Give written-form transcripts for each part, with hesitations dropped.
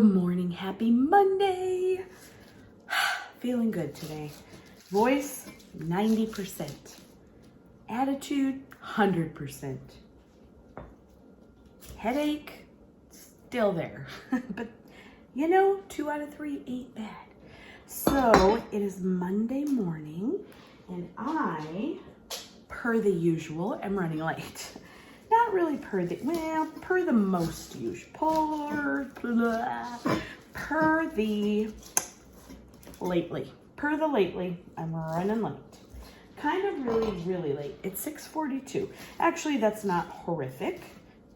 Good morning, happy Monday. Feeling good today. Voice, 90%. Attitude, 100%. Headache, still there. But you know, 2 out of 3 ain't bad. So it is Monday morning and I, per the usual, am running late. Not really per the most usual. Per the lately, I'm running late. Kind of really late. It's 6:42. Actually, that's not horrific.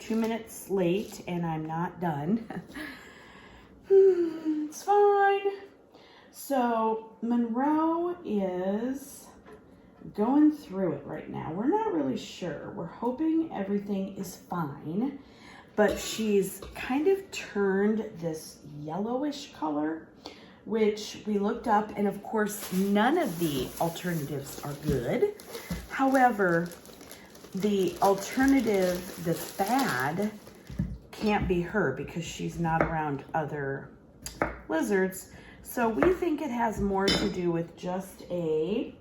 2 minutes late and I'm not done. It's fine. So Monroe is going through it right now. We're not really sure. We're hoping everything is fine, but she's kind of turned this yellowish color, which we looked up, and of course none of the alternatives are good. However, the alternative that's bad can't be her because she's not around other lizards. So we think it has more to do with just a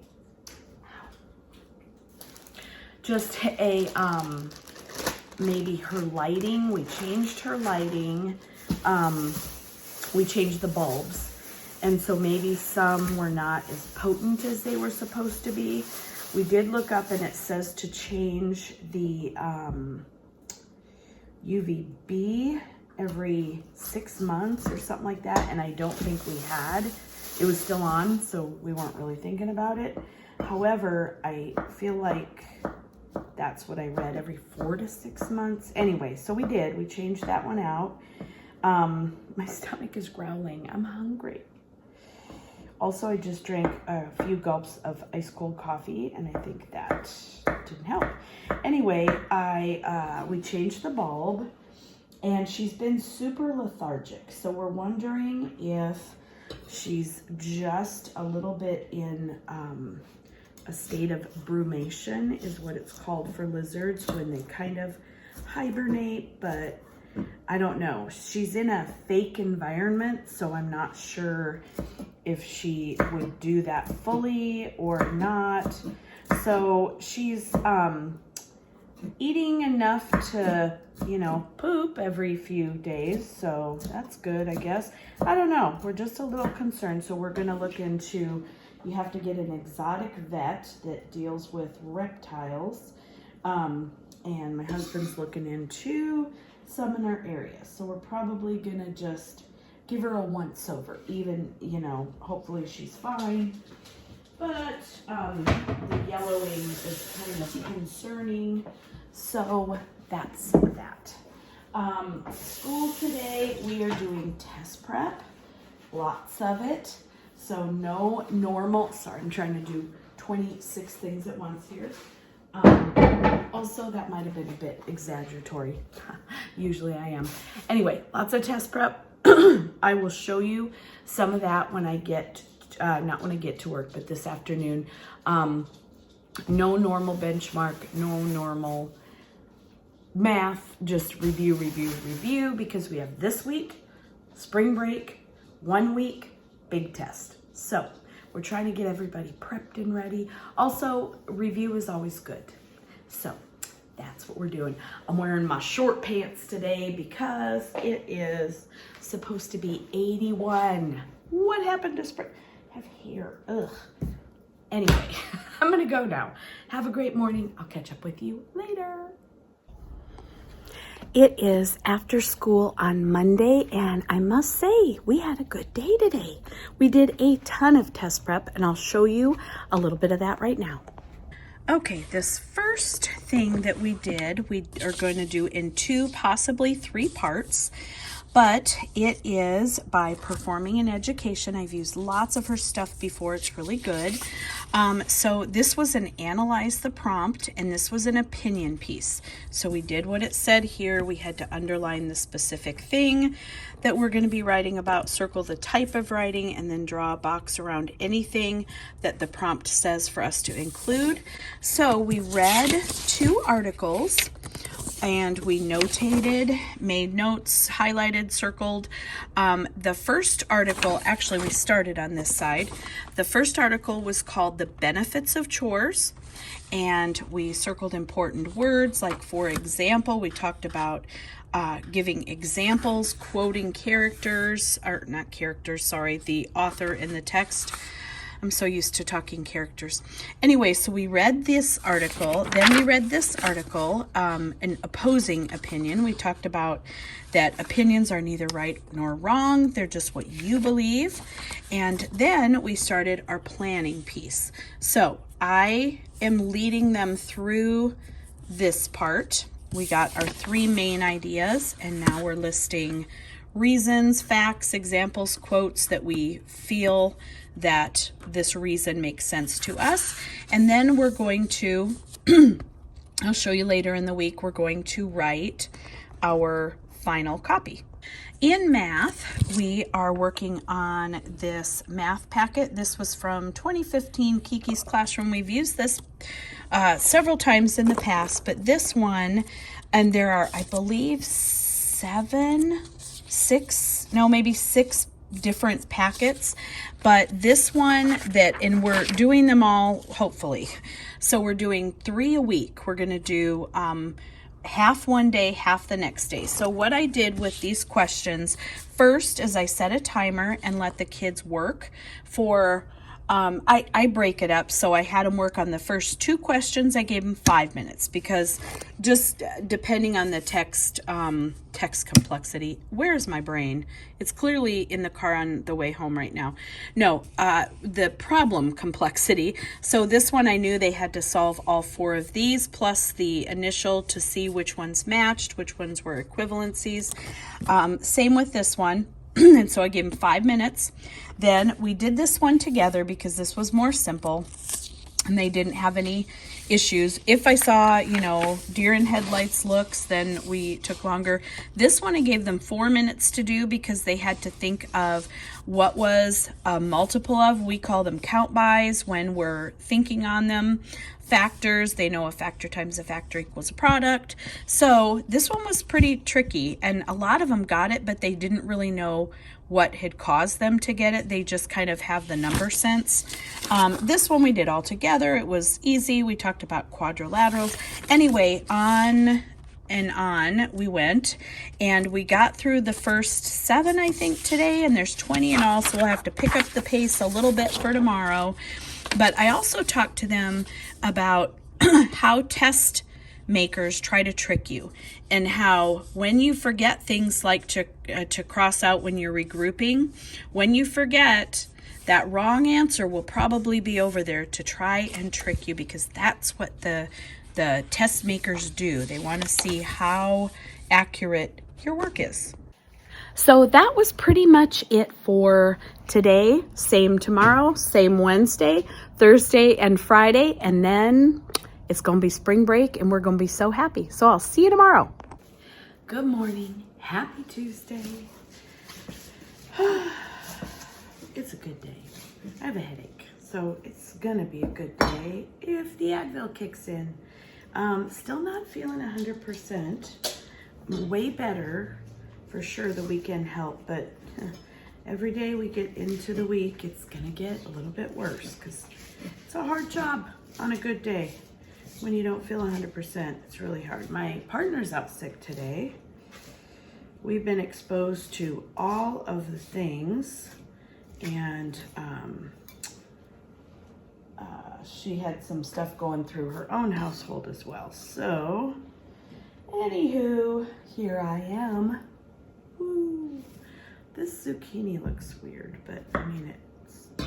maybe her lighting. We changed her lighting. We changed the bulbs. And so maybe some were not as potent as they were supposed to be. We did look up and it says to change the UVB every 6 months or something like that. And I don't think we had. It was still on, so we weren't really thinking about it. However, I feel like that's what I read, every 4 to 6 months. Anyway, so we changed that one out. My stomach is growling. I'm hungry. Also, I just drank a few gulps of ice cold coffee and I think that didn't help. Anyway, we changed the bulb and she's been super lethargic. So we're wondering if she's just a little bit in a state of brumation is what it's called for lizards when they kind of hibernate, but I don't know. She's in a fake environment, so I'm not sure if she would do that fully or not. So she's eating enough to, you know, poop every few days, so that's good, I guess. I don't know. We're just a little concerned, so we're gonna look into, you have to get an exotic vet that deals with reptiles. And my husband's looking into some in our area. So we're probably gonna just give her a once over, even, you know, hopefully she's fine. But the yellowing is kind of concerning. So that's that. School today, we are doing test prep, lots of it. So no normal, sorry, I'm trying to do 26 things at once here. Also, that might have been a bit exaggeratory. Usually I am. Anyway, lots of test prep. I will show you some of that when I get, not when I get to work, but this afternoon. No normal benchmark, no normal math, just review, because we have this week, spring break, 1 week, big test. So we're trying to get everybody prepped and ready. Also, review is always good. So that's what we're doing. I'm wearing my short pants today because it is supposed to be 81. What happened to spring? I have hair, ugh. Anyway, I'm gonna go now. Have a great morning. I'll catch up with you later. It is after school on Monday, and I must say, we had a good day today. We did a ton of test prep, and I'll show you a little bit of that right now. Okay, this first thing that we did, we are going to do in 2, possibly 3 parts. But it is by Performing in Education. I've used lots of her stuff before. It's really good. So this was an analyze the prompt, and this was an opinion piece. So we did what it said here. We had to underline the specific thing that we're going to be writing about, circle the type of writing, and then draw a box around anything that the prompt says for us to include. So we read 2 articles. and we notated, made notes, highlighted, circled. The first article, actually we started on this side. The first article was called The Benefits of Chores, and we circled important words, like for example, we talked about giving examples, quoting characters, or not characters, sorry, the author in the text. I'm so used to talking characters. Anyway, so we read this article, then we read this article, an opposing opinion. We talked about that opinions are neither right nor wrong, they're just what you believe. And then we started our planning piece. So I am leading them through this part. We got our 3 main ideas, and now we're listing reasons, facts, examples, quotes that we feel that this reason makes sense to us. And then we're going to, I'll show you later in the week, we're going to write our final copy. In math, we are working on this math packet. This was from 2015 Kiki's Classroom. We've used this several times in the past, but this one, and there are, I believe, 6 different packets, but this one and we're doing them all, hopefully. So we're doing 3 a week. We're going to do half one day, half the next day. So what I did with these questions first is I set a timer and let the kids work for I break it up. So I had them work on the first 2 questions. I gave them 5 minutes because just depending on the text complexity. Where's my brain? It's clearly in the car on the way home right now. No, the problem complexity. So this one I knew they had to solve all 4 of these plus the initial to see which ones matched, which ones were equivalencies. Same with this one. And so I gave them 5 minutes. Then we did this one together because this was more simple and they didn't have any issues. If I saw, deer in headlights looks, then we took longer. This one I gave them 4 minutes to do because they had to think of what was a multiple of. We call them count bys when we're thinking on them. Factors, they know a factor times a factor equals a product. So this one was pretty tricky, and a lot of them got it, but they didn't really know what had caused them to get it. They just kind of have the number sense. This one we did all together. It was easy. We talked about quadrilaterals. Anyway, on and on we went, and we got through the first 7, I think, today, and there's 20 in all, so we'll have to pick up the pace a little bit for tomorrow. But I also talked to them about how test makers try to trick you, and how when you forget things like to cross out when you're regrouping, when you forget, that wrong answer will probably be over there to try and trick you, because that's what the test makers do. They want to see how accurate your work is. So that was pretty much it for today. Same tomorrow, same Wednesday, Thursday, and Friday. And then it's going to be spring break and we're going to be so happy. So I'll see you tomorrow. Good morning. Happy Tuesday. It's a good day. I have a headache, so it's going to be a good day if the Advil kicks in. Still not feeling 100%. Way better. For sure the weekend helped, but every day we get into the week, it's gonna get a little bit worse because it's a hard job on a good day. When you don't feel 100%, it's really hard. My partner's out sick today. We've been exposed to all of the things, and she had some stuff going through her own household as well. So, anywho, here I am. Woo. This zucchini looks weird, but I mean, I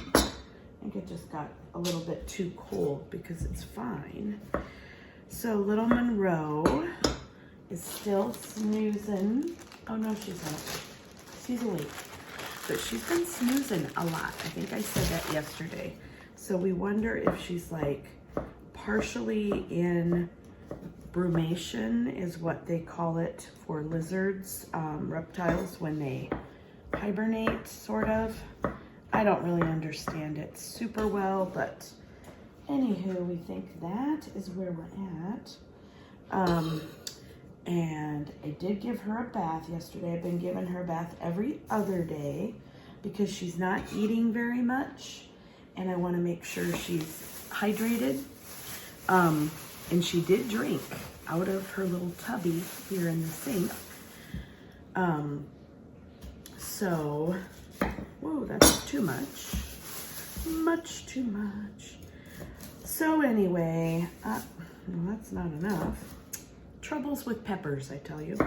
think it just got a little bit too cold because it's fine. So little Monroe is still snoozing. Oh no, she's not. She's awake, but she's been snoozing a lot. I think I said that yesterday. So we wonder if she's like partially in brumation, is what they call it for lizards, reptiles, when they hibernate, sort of. I don't really understand it super well, but anywho, we think that is where we're at. And I did give her a bath yesterday. I've been giving her a bath every other day because she's not eating very much. And I want to make sure she's hydrated. And she did drink out of her little tubby here in the sink. So, whoa, that's too much. Much too much. So anyway, no, that's not enough. Troubles with peppers, I tell you.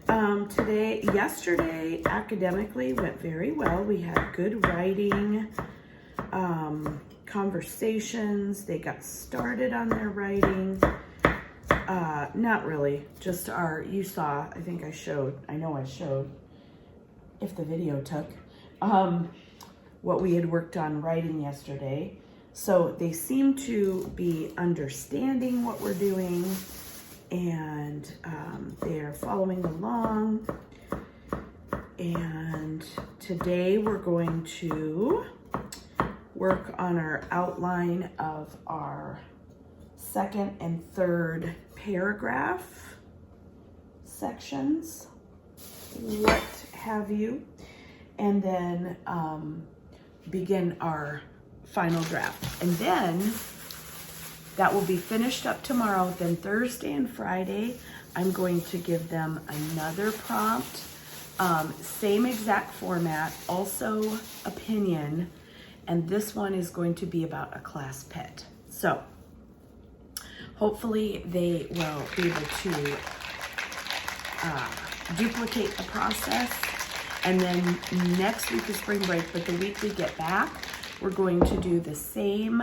Yesterday, academically went very well. We had good writing, conversations. They got started on their writing. Not really, just you saw, I know I showed, if the video took, what we had worked on writing yesterday. So they seem to be understanding what we're doing, and they're following along. And today we're going to work on our outline of our second and third paragraph sections, what have you, and then begin our final draft. And then that will be finished up tomorrow. Then Thursday and Friday, I'm going to give them another prompt, same exact format, also opinion, and this one is going to be about a class pet. So hopefully they will be able to duplicate the process. And then next week is spring break, but the week we get back, we're going to do the same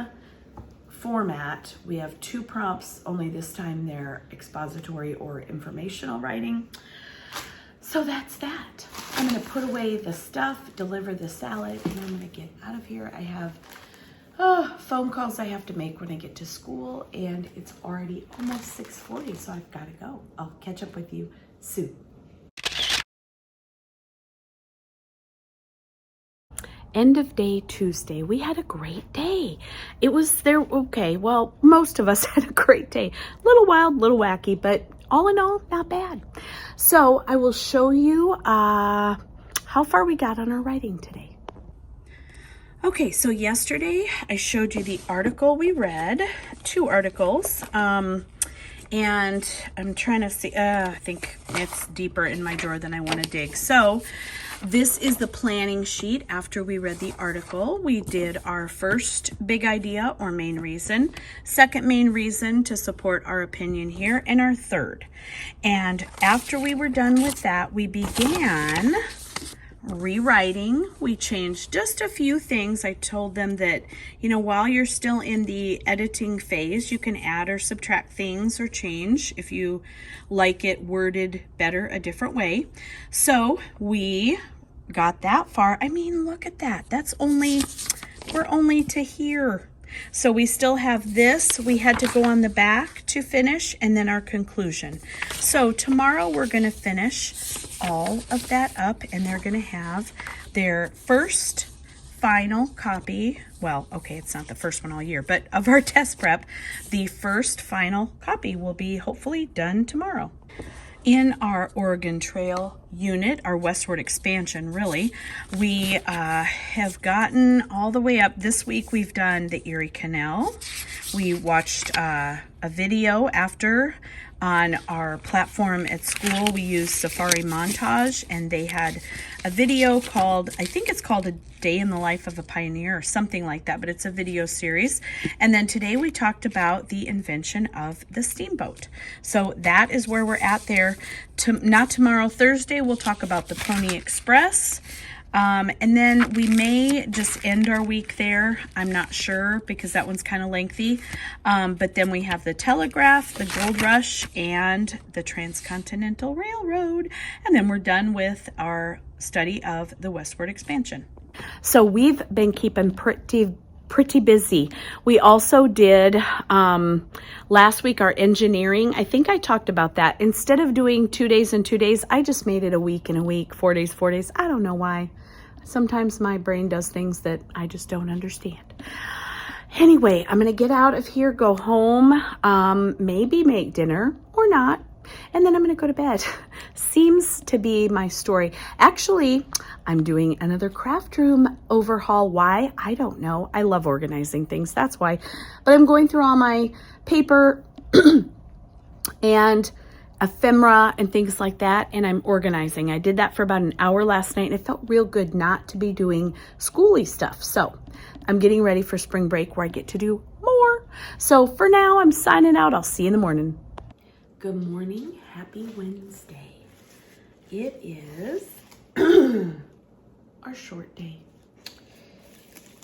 format. We have 2 prompts, only this time they're expository or informational writing. So that's that. I'm gonna put away the stuff, deliver the salad, and I'm gonna get out of here. I have phone calls I have to make when I get to school, and it's already almost 6:40, so I've gotta go. I'll catch up with you soon. End of day Tuesday. We had a great day. It was there. Okay, well, most of us had a great day. A little wild, little wacky, but all in all, not bad. So I will show you how far we got on our writing today. Okay, so yesterday I showed you the article we read, 2 articles. And I'm trying to see, I think it's deeper in my drawer than I want to dig. So this is the planning sheet after we read the article. We did our first big idea or main reason, second main reason to support our opinion here, and our third. And after we were done with that, we began rewriting. We changed just a few things. I told them that, you know, while you're still in the editing phase, you can add or subtract things or change if you like it worded better a different way. So we got that far. I mean, look at that. We're only to here. So we still have this. We had to go on the back to finish, and then our conclusion. So tomorrow we're going to finish all of that up, and they're going to have their first final copy. Well, okay, it's not the first one all year, but of our test prep, the first final copy will be hopefully done tomorrow. In our Oregon Trail unit, our westward expansion, really, we have gotten all the way up. This week we've done the Erie Canal. We watched a video after on our platform at school. We used Safari Montage, and they had a video called, I think it's called A Day in the Life of a Pioneer or something like that, but it's a video series. And then today we talked about the invention of the steamboat. So that is where we're at there. Not tomorrow, Thursday, we'll talk about the Pony Express. And then we may just end our week there. I'm not sure because that one's kind of lengthy. But then we have the Telegraph, the Gold Rush, and the Transcontinental Railroad. And then we're done with our study of the westward expansion. So we've been keeping pretty busy. We also did last week our engineering. I think I talked about that. Instead of doing 2 days and 2 days, I just made it a week and a week, 4 days, 4 days. I don't know why. Sometimes my brain does things that I just don't understand. Anyway, I'm going to get out of here, go home, maybe make dinner or not. and then I'm going to go to bed. Seems to be my story. Actually, I'm doing another craft room overhaul. Why? I don't know. I love organizing things. That's why. But I'm going through all my paper and ephemera and things like that, and I'm organizing. I did that for about an hour last night, and it felt real good not to be doing schooly stuff. So I'm getting ready for spring break where I get to do more. So for now, I'm signing out. I'll see you in the morning. Good morning. Happy Wednesday. It is our short day.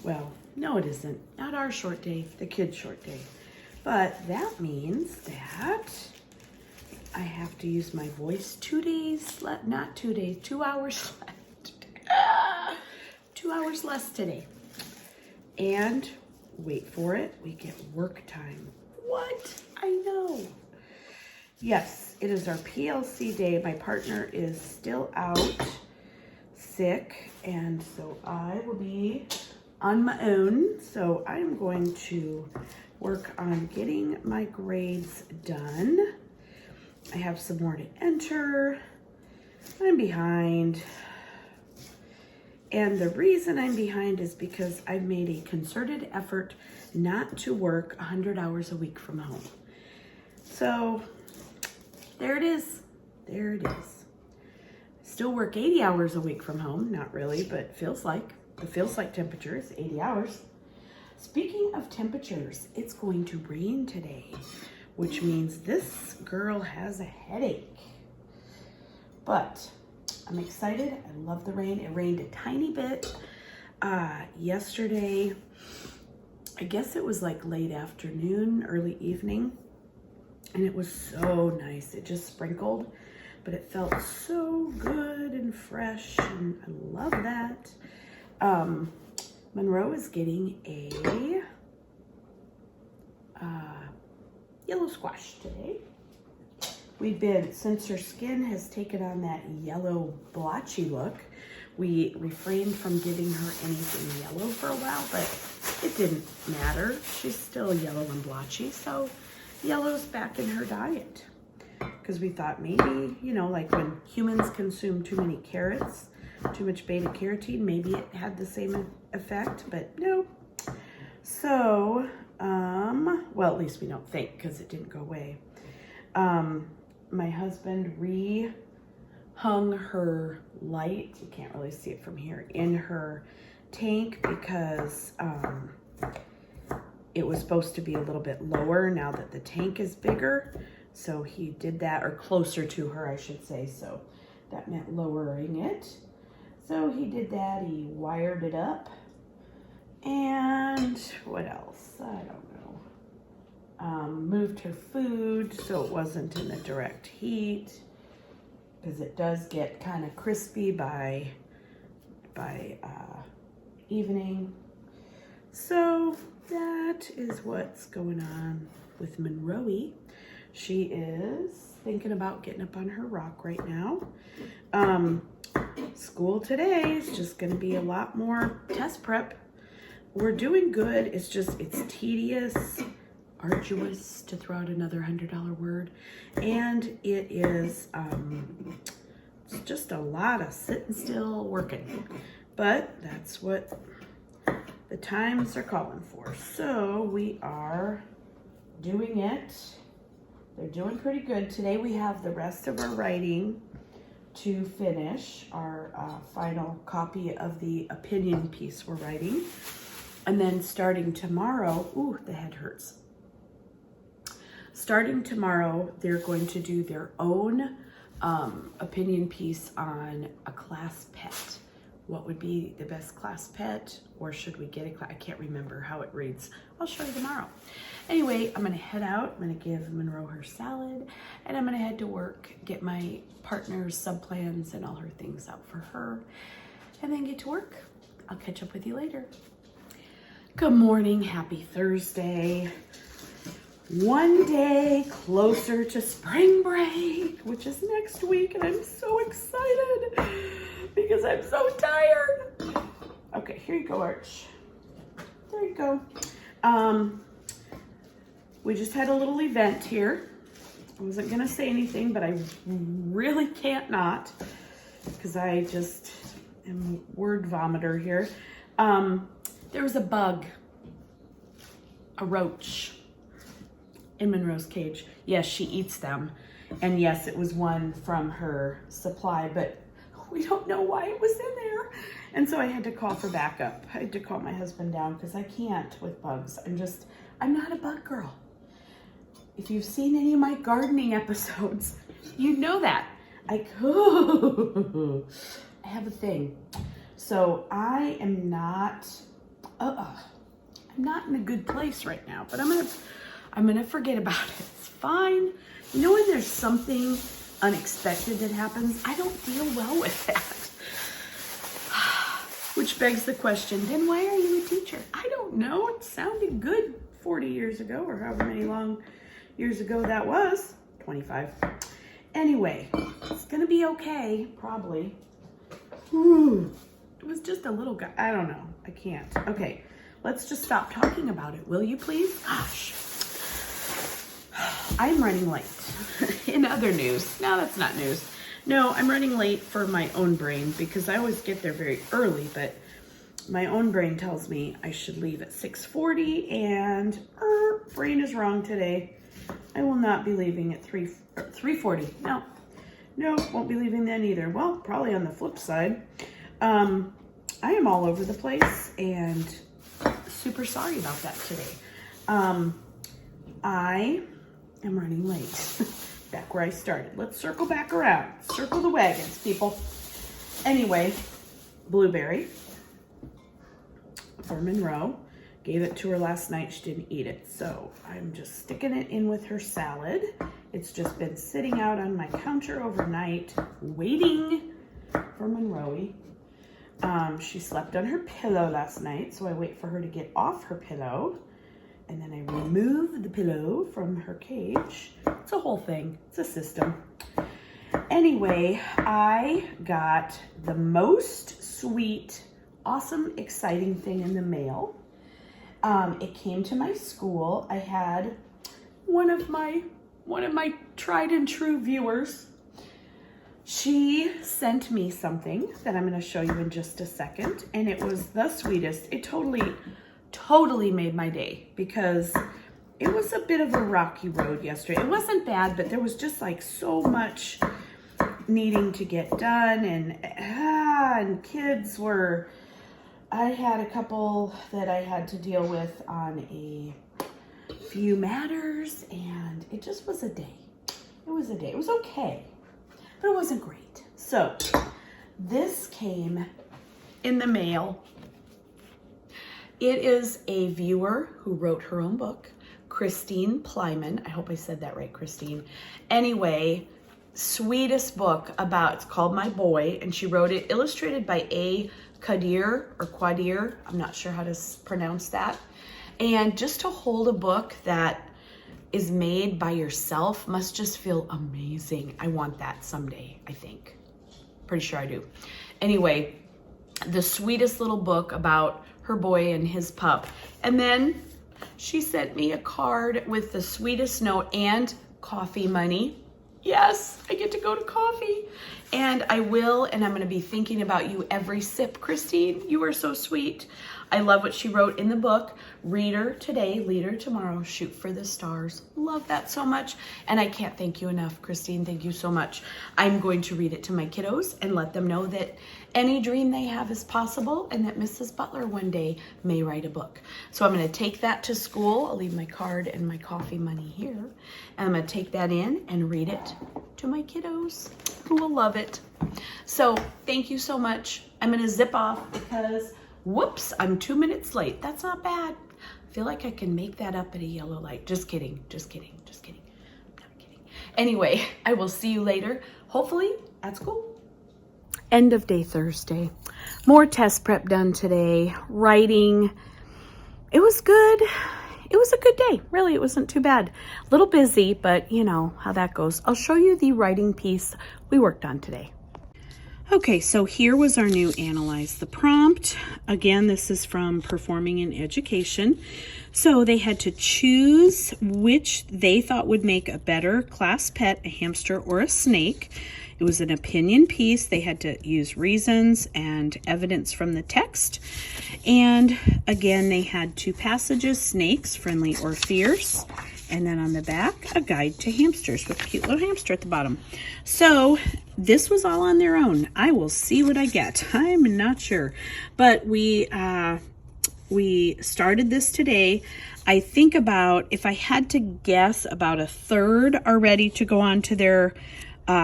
Well, no, it isn't. Not our short day, the kids' short day. But that means that I have to use my voice 2 days, not 2 days, 2 hours left. 2 hours less today. And wait for it, we get work time. What? I know. Yes, it is our PLC day. My partner is still out sick, and so I will be on my own. So I'm going to work on getting my grades done. I have some more to enter. I'm behind. And the reason I'm behind is because I've made a concerted effort not to work 100 hours a week from home. So there it is. There it is. Still work 80 hours a week from home. Not really, but it feels like temperature is 80 hours. Speaking of temperatures, it's going to rain today, which means this girl has a headache. But I'm excited. I love the rain. It rained a tiny bit yesterday. I guess it was like late afternoon, early evening. And it was so nice. It just sprinkled, but it felt so good and fresh, and I love that. Monroe is getting a yellow squash today. Since her skin has taken on that yellow blotchy look, we refrained from giving her anything yellow for a while, but it didn't matter. She's still yellow and blotchy, so yellow's back in her diet. Because we thought maybe, like when humans consume too many carrots, too much beta carotene, maybe it had the same effect, but no. So, well, at least we don't think, because it didn't go away. My husband hung her light, you can't really see it from here, in her tank because it was supposed to be a little bit lower now that the tank is bigger. So he did that, or closer to her, I should say. So that meant lowering it. So he did that, he wired it up. And what else? I don't know. Moved her food so it wasn't in the direct heat, because it does get kind of crispy by evening. So that is what's going on with Monroe. She is thinking about getting up on her rock right now. School today is just going to be a lot more test prep. We're doing good. It's tedious, arduous, to throw out another $100 word. And it is it's just a lot of sitting still working. But that's what the times are calling for. So we are doing it. They're doing pretty good. Today we have the rest of our writing to finish, our final copy of the opinion piece we're writing. And then starting tomorrow, ooh, the head hurts. Starting tomorrow, they're going to do their own opinion piece on a class pet. What would be the best class pet, or should we get a class? I can't remember how it reads. I'll show you tomorrow. Anyway, I'm gonna head out. I'm gonna give Monroe her salad, and I'm gonna head to work, get my partner's sub-plans and all her things out for her, and then get to work. I'll catch up with you later. Good morning, happy Thursday. One day closer to spring break, which is next week, and I'm so excited because I'm so tired. Okay, here you go, Arch. There you go. We just had a little event here I wasn't gonna say anything, but I really can't not, because I just am word vomiter here. There was a bug, a roach in Monroe's cage. Yes, she eats them. And yes, it was one from her supply, but we don't know why it was in there. And so I had to call for backup. I had to call my husband down because I can't with bugs. I'm not a bug girl. If you've seen any of my gardening episodes, you know that. I have a thing. So I am not, I'm not in a good place right now, but I'm gonna forget about it. It's fine. You know, when there's something unexpected that happens, I don't deal well with that. Which begs the question, then why are you a teacher? I don't know. It sounded good 40 years ago, or however many long years ago that was. 25. Anyway, it's gonna be okay, probably. Ooh, it was just a little guy. I don't know. I can't. Okay, let's just stop talking about it, will you please? Gosh. I'm running late. In other news, no, that's not news. No, I'm running late for my own brain because I always get there very early, but my own brain tells me I should leave at 6:40 and brain is wrong today. I will not be leaving at 3:40. No, won't be leaving then either. Well, probably on the flip side. I am all over the place and super sorry about that today. I am running late. Back where I started. Let's circle back around. Circle the wagons, people. Anyway, blueberry for Monroe. Gave it to her last night. She didn't eat it. So I'm just sticking it in with her salad. It's just been sitting out on my counter overnight, waiting for Monroe. She slept on her pillow last night, so I wait for her to get off her pillow. And then I remove the pillow from her cage. It's a whole thing. It's a system. Anyway, I got the most sweet, awesome, exciting thing in the mail. It came to my school. I had one of my tried and true viewers. She sent me something that I'm going to show you in just a second. And it was the sweetest. It totally made my day because it was a bit of a rocky road yesterday. It wasn't bad, but there was just like so much needing to get done, and kids were, I had a couple that I had to deal with on a few matters, and it just was a day. It was a day. It was okay, but it wasn't great. So this came in the mail. It is a viewer who wrote her own book, Christine Plyman. I hope I said that right, Christine. Anyway, sweetest book about, it's called My Boy, and she wrote it, illustrated by A. Quadir. I'm not sure how to pronounce that. And just to hold a book that is made by yourself must just feel amazing. I want that someday, I think. Pretty sure I do. Anyway, the sweetest little book about her boy and his pup. And then she sent me a card with the sweetest note and coffee money. Yes, I get to go to coffee. And I will, and I'm going to be thinking about you every sip, Christine. You are so sweet. I love what she wrote in the book. Reader today, leader tomorrow, shoot for the stars. Love that so much. And I can't thank you enough, Christine. Thank you so much. I'm going to read it to my kiddos and let them know that any dream they have is possible and that Mrs. Butler one day may write a book. So I'm going to take that to school. I'll leave my card and my coffee money here. And I'm going to take that in and read it to my kiddos who will love it. So thank you so much. I'm going to zip off because, whoops, I'm 2 minutes late. That's not bad. I feel like I can make that up at a yellow light. Just kidding. Just kidding. Just kidding. I'm not kidding. Anyway, I will see you later, hopefully at school. End of day Thursday. More test prep done today. Writing. It was good. It was a good day. Really, it wasn't too bad. A little busy, but you know how that goes. I'll show you the writing piece we worked on today. Okay, so here was our new Analyze the Prompt. Again, this is from Performing in Education. So they had to choose which they thought would make a better class pet, a hamster or a snake. It was an opinion piece. They had to use reasons and evidence from the text. And again, they had 2 passages, snakes, friendly or fierce. And then on the back, a guide to hamsters with a cute little hamster at the bottom. So this was all on their own. I will see what I get. I'm not sure. But we started this today. I think about, if I had to guess, about a third are ready to go on to their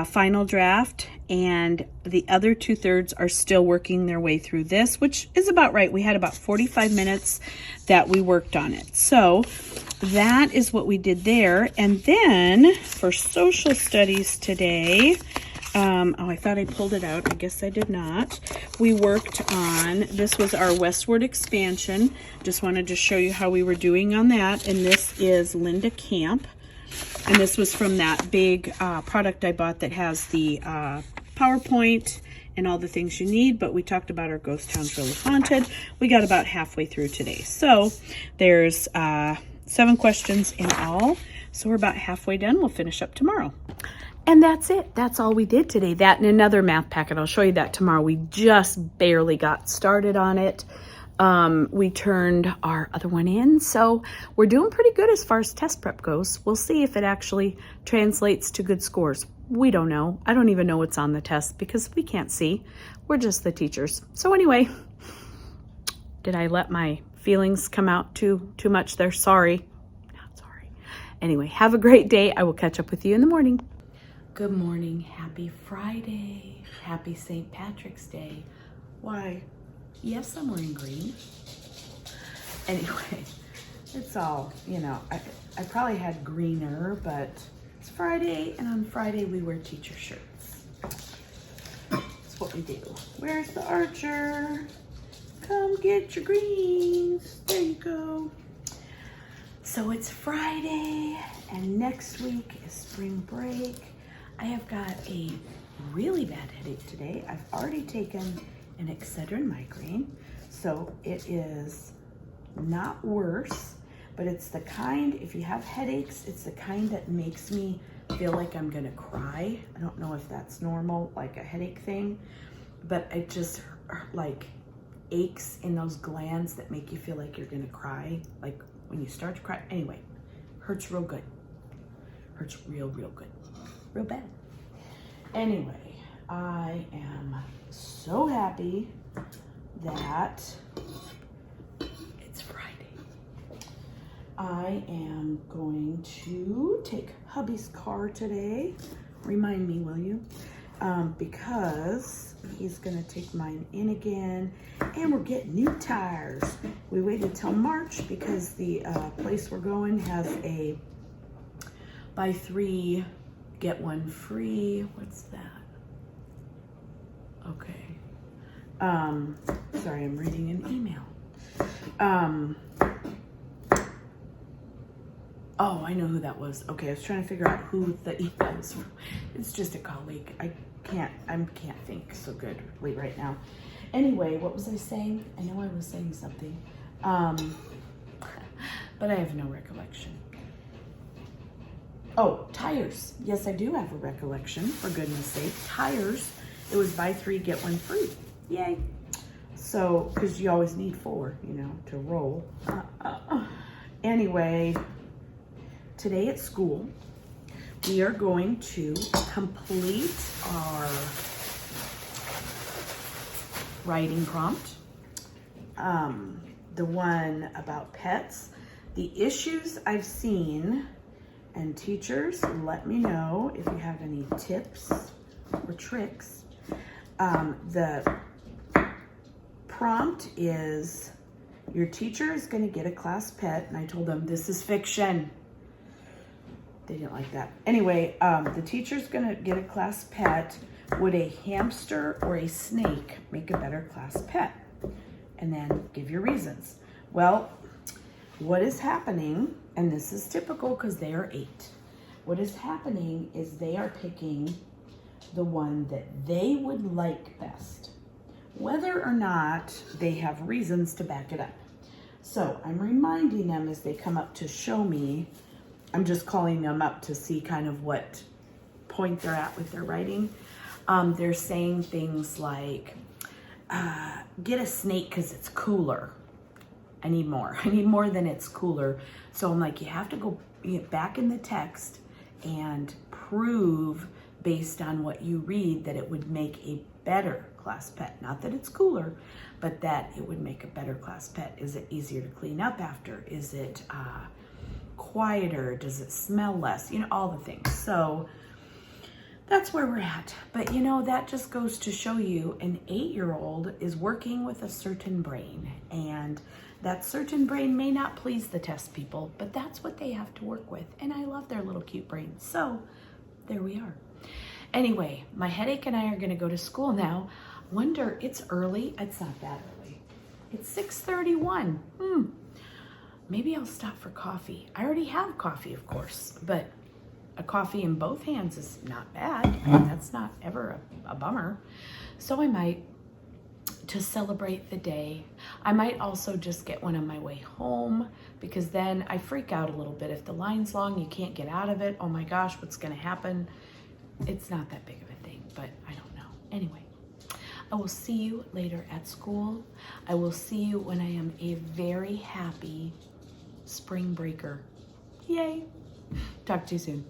final draft, and the other 2/3 are still working their way through this, which is about right. We had about 45 minutes that we worked on it. So that is what we did there. And then for social studies today, oh, I thought I pulled it out. I guess I did not. We worked on, this was our westward expansion. Just wanted to show you how we were doing on that. And this is Linda Camp. And this was from that big product I bought that has the PowerPoint and all the things you need. But we talked about our ghost town's really haunted. We got about halfway through today. So there's 7 questions in all. So we're about halfway done. We'll finish up tomorrow. And that's it. That's all we did today. That and another math packet. I'll show you that tomorrow. We just barely got started on it. We turned our other one in, so we're doing pretty good as far as test prep goes. We'll see if it actually translates to good scores. We don't know. I don't even know what's on the test because we can't see. We're just the teachers. So anyway, did I let my feelings come out too much there? Sorry. Not sorry. Anyway, have a great day. I will catch up with you in the morning. Good morning. Happy Friday. Happy St. Patrick's Day. Why? Yes, I'm wearing green. Anyway, it's all, you know, I probably had greener, but it's Friday, and on Friday we wear teacher shirts. That's what we do. Where's the archer? Come get your greens. There you go. So it's Friday, and next week is spring break. I have got a really bad headache today. I've already taken an Excedrin migraine, so it is not worse, but it's the kind, if you have headaches, it's the kind that makes me feel like I'm gonna cry. I don't know if that's normal, like a headache thing, but it just like aches in those glands that make you feel like you're gonna cry, like when you start to cry. Anyway, hurts real good. Hurts real good. Real bad. Anyway, I am so happy that it's Friday. I am going to take hubby's car today. Remind me, will you? Because he's gonna take mine in again, and we're getting new tires. We waited till March because the place we're going has a buy 3 get 1 free. What's that? Okay. Sorry, I'm reading an email. Oh, I know who that was. Okay, I was trying to figure out who the email was from. It's just a colleague. I can't think so good right now. Anyway, what was I saying? I know I was saying something. But I have no recollection. Oh, tires. Yes, I do have a recollection, for goodness sake. Tires. It was buy 3, get 1 free. Yay. So, because you always need 4, you know, to roll. Anyway, today at school, we are going to complete our writing prompt. The one about pets. The issues I've seen, and teachers, let me know if you have any tips or tricks. The prompt is, your teacher is going to get a class pet, and I told them this is fiction. They didn't like that. Anyway, the teacher's going to get a class pet. Would a hamster or a snake make a better class pet? And then give your reasons. Well, what is happening, and this is typical because they are 8. What is happening is they are picking the one that they would like best, whether or not they have reasons to back it up. So I'm reminding them as they come up to show me, I'm just calling them up to see kind of what point they're at with their writing. They're saying things like, get a snake because it's cooler. I need more. I need more than it's cooler. So I'm like, you have to go back in the text and prove based on what you read that it would make a better class pet. Not that it's cooler, but that it would make a better class pet. Is it easier to clean up after? Is it quieter? Does it smell less? You know, all the things. So that's where we're at. But you know, that just goes to show you an 8-year-old is working with a certain brain, and that certain brain may not please the test people, but that's what they have to work with. And I love their little cute brains. So there we are. Anyway, my headache and I are gonna go to school now. Wonder, it's early. It's not that early. It's 6:31. Maybe I'll stop for coffee. I already have coffee, of course, but a coffee in both hands is not bad. That's not ever a bummer. So I might, to celebrate the day. I might also just get one on my way home, because then I freak out a little bit. If the line's long, you can't get out of it. Oh my gosh, what's gonna happen? It's not that big of a thing, but I don't know. Anyway, I will see you later at school. I will see you when I am a very happy spring breaker. Yay. Talk to you soon.